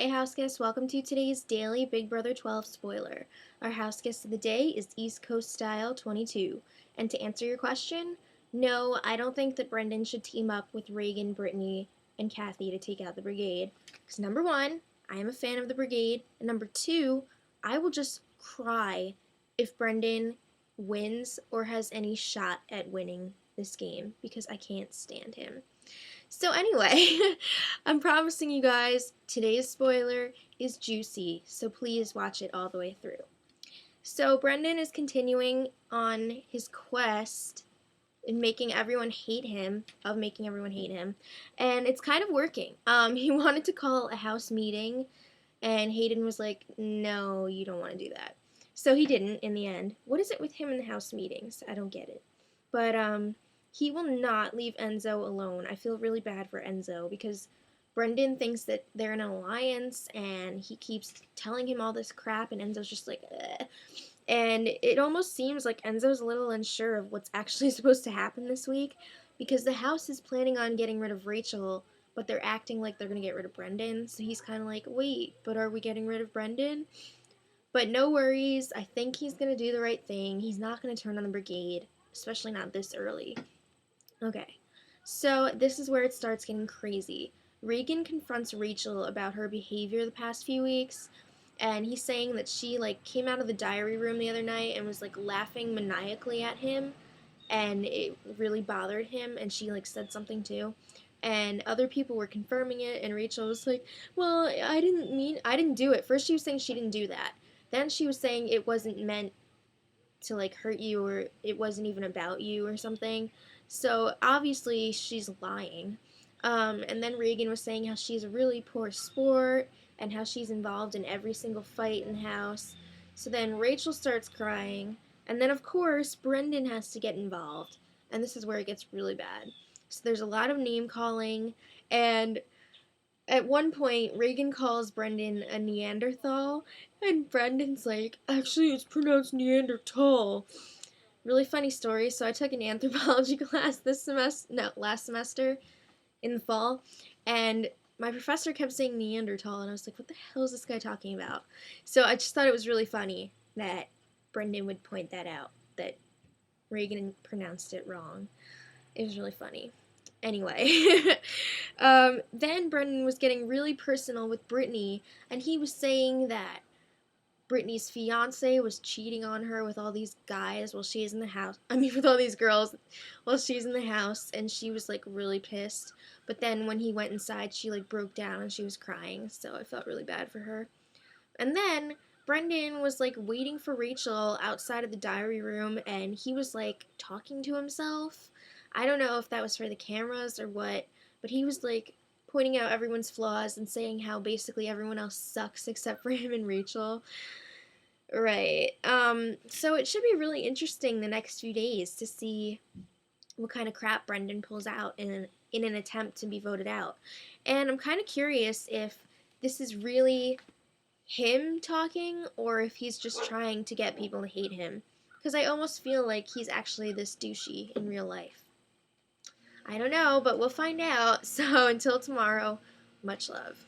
Hey Houseguest, welcome to today's daily Big Brother 12 spoiler. Our houseguest of the day is East Coast Style 22. And to answer your question, no, I don't think that Brendan should team up with Reagan, Brittany, and Kathy to take out the Brigade. Because number one, I am a fan of the Brigade, and number two, I will just cry if Brendan wins or has any shot at winning this game because I can't stand him. So anyway, I'm promising you guys today's spoiler is juicy, so please watch it all the way through. So Brendan is continuing on his quest in making everyone hate him, and it's kind of working. He wanted to call a house meeting, and Hayden was like, no, you don't want to do that. So he didn't in the end. What is it with him in the house meetings? I don't get it. But, he will not leave Enzo alone. I feel really bad for Enzo because Brendan thinks that they're in an alliance and he keeps telling him all this crap and Enzo's just like, ugh. And it almost seems like Enzo's a little unsure of what's actually supposed to happen this week because the house is planning on getting rid of Rachel, but they're acting like they're going to get rid of Brendan. So he's kind of like, wait, but are we getting rid of Brendan? But no worries. I think he's going to do the right thing. He's not going to turn on the Brigade, especially not this early. Okay, so this is where it starts getting crazy. Reagan confronts Rachel about her behavior the past few weeks, and he's saying that she, came out of the diary room the other night and was, laughing maniacally at him, and it really bothered him, and she, said something too. And other people were confirming it, and Rachel was like, well, I didn't do it. First she was saying she didn't do that. Then she was saying it wasn't meant to, hurt you, or it wasn't even about you or something. So obviously she's lying. And then Reagan was saying how she's a really poor sport and how she's involved in every single fight in the house. So then Rachel starts crying. And then, of course, Brendan has to get involved. And this is where it gets really bad. So there's a lot of name calling. And at one point, Reagan calls Brendan a Neanderthal. And Brendan's like, actually, it's pronounced Neanderthal. Really funny story. So I took an anthropology class last semester in the fall, and my professor kept saying Neanderthal, and I was like, what the hell is this guy talking about? So I just thought it was really funny that Brendan would point that out, that Reagan pronounced it wrong. It was really funny. Anyway, then Brendan was getting really personal with Brittany, and he was saying that Brittany's fiance was cheating on her with all these guys while she's in the house. With all these girls while she's in the house, and she was, really pissed. But then when he went inside, she, broke down and she was crying, so I felt really bad for her. And then Brendan was, waiting for Rachel outside of the diary room, and he was, talking to himself. I don't know if that was for the cameras or what, but he was, pointing out everyone's flaws and saying how basically everyone else sucks except for him and Rachel. Right. So it should be really interesting the next few days to see what kind of crap Brendan pulls out in an attempt to be voted out. And I'm kind of curious if this is really him talking or if he's just trying to get people to hate him. Because I almost feel like he's actually this douchey in real life. I don't know, but we'll find out. So until tomorrow, much love.